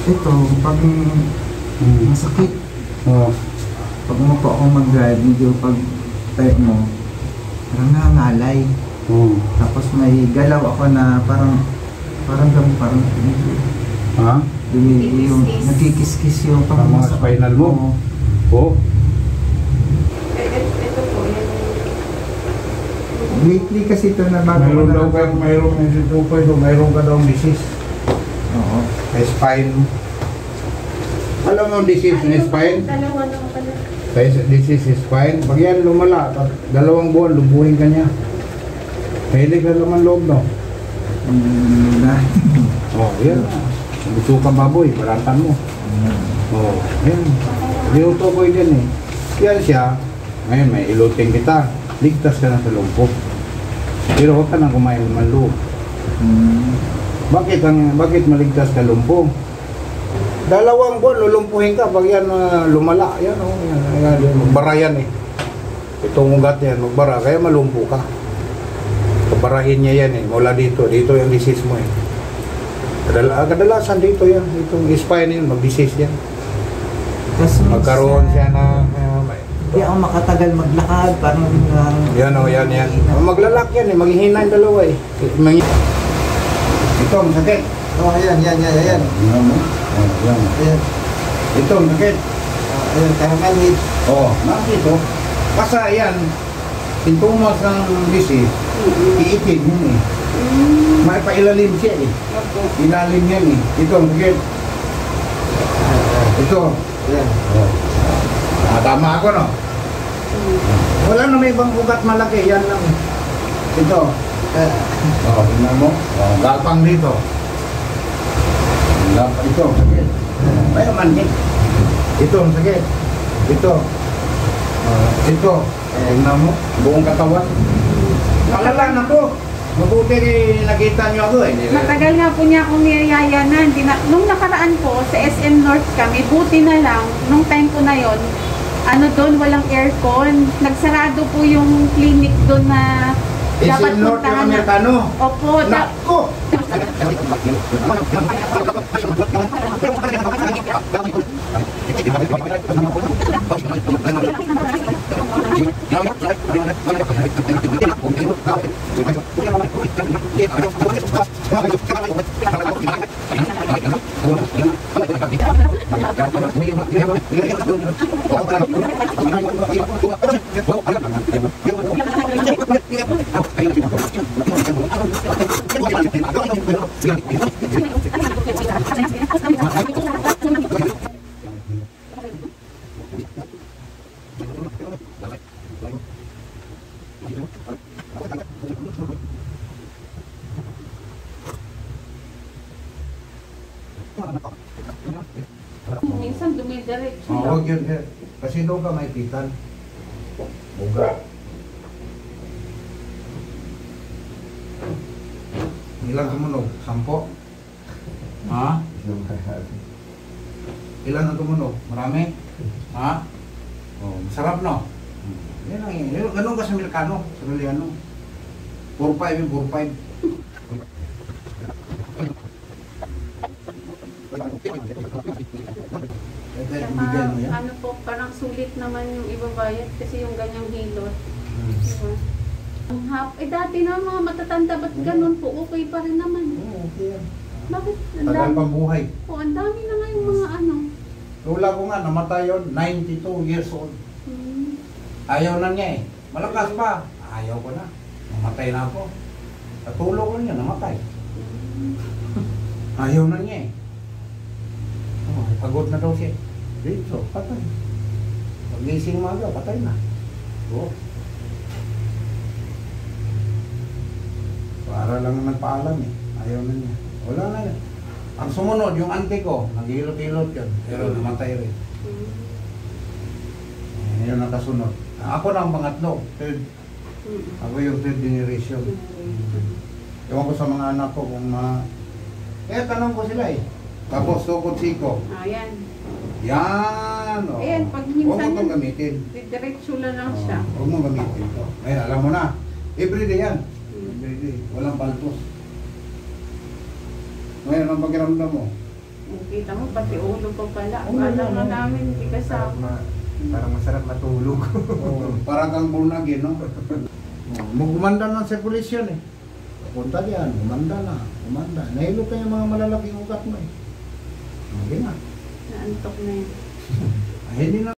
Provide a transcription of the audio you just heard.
Ito, pag masakit, Oo. pag umupo ako mag-drive, medyo pag tayo mo, parang nangangalay. Oo. Tapos may galaw ako na parang Ha? yung nagkikis-kis yung Ang mga spinal mo? Oo. Ito po, yan. Lately kasi ito na bago Mayroon daw na- kayo, mayroon yung situpoy doon, mayroon ka daw disease. Oo. Sa spine. Alam mo ang disease ng spine? Dalawa lang pala. Disease is spine. Pag yan lumala, 2 buwan, lubuhin ka niya. Mahilig na naman loob, no? Na. Oh, yan. Gusto kang baboy, barantan mo. Oh, yan. Dinutukoy din eh. Yan siya. Ngayon, may iluting kita. Ligtas ka na sa lumpo. Pero huwag ka nang kumain naman loob. Bakit maligtas ka lumpo? 2 buwan, lulumpuhin ka. Pag yan lumala, yan o. Yan, magbara yan eh. Itong ugat yan, magbara. Kaya malumpo ka. Kabarahin niya yan eh. Mula dito. Dito yung disease mo eh. Kadalasan dito yan. Itong spine yun, mag-disease yan. Kasi Magkaroon siya na... hindi ako makatagal maglakad, parang yan o, yan. Maglalak yan eh. Maghihina yung dalawa eh. Ito, masakit. oh, ayan. Yan. Ayan. Ito, masakit. Ayan, karanganid. Oo, nakito. Kasi yan, sintomas ng disease, iitin yun eh. May pailalim siya eh. Ilalim yan eh. Ito, masakit. Ito. Ayan. Tama ako, no? Wala na may ibang ugat malaki. Yan lang. Ito. Tingnan mo. Gapang dito. Ito, sakit. May manhit. Ito, sakit. Ito. Ito. Tingnan mo. Buong katawan. Malala na to. Mabuti nakita nyo ako eh. Matagal nga po niya akong niyayayanan. Nung nakaraan po, sa SM North kami, buti na lang, nung time po na yon, doon walang aircon. Nagsarado po yung clinic doon na dapat SM North yung puntahan na. Amerikano. Opo. Nako! Minsan dumidiretso. Huwag yun. Kasi doon ka may pitan. Buga. Ilang tumunog? 10? Ha? Ilan ang tumunog? Marami? Ha? Oh, masarap no? Yan ang yun. Ganun ka sa Amerikano, sa Amerikano. 4-5 yung 4-5. Ano po, parang sulit naman yung ibabayad kasi yung ganyang hilot. Diba? Dati na mga matatanda, ba't ganun po? Okay pa rin naman. Okay yan. Bakit? Tagal pang buhay. Ang dami na nga yung mga ano. Lula ko nga, namatay yun, 92 years old. Ayaw na niya eh. Malakas pa. Ayaw ko na. Namatay na ako. Katulog ko niya, namatay. Ayaw na niya eh. Oh, pagod na daw siya. Dito, patay. Pag-gising maga, patay na. Oh. Para lang nagpaalam eh. Ayaw na niya. Wala na. Ang sumunod, yung auntie ko, naghilot-hilot yun. Pero namatay rin. Yun ang kasunod. Ako na ang pangatlo. Third. Ako yung third generation. Ewan ko sa mga anak ko kung kaya tanong ko sila eh. Tapos tukod siko. Ayan. Yan. Oh. Ayan, pag Huwag mo minsan itong gamitin. diretso lang siya. Huwag mo gamitin ito. Ayun, alam mo na. Everyday yan. Everyday. Walang paltos. Ngayon, ang pakiramdam mo? Kita mo, pati ulo pa pala. Oo, Akala nga oo. namin, hindi kasama. Parang masarap matulog. Oh, parang kang bulnagin, no? Magumanda na sa pulis yan eh. Punta diyan, umanda na, umanda. Nahilot na yung mga malalaking ugat mo eh. Hindi na. Naantok na yun. Ay, hindi na.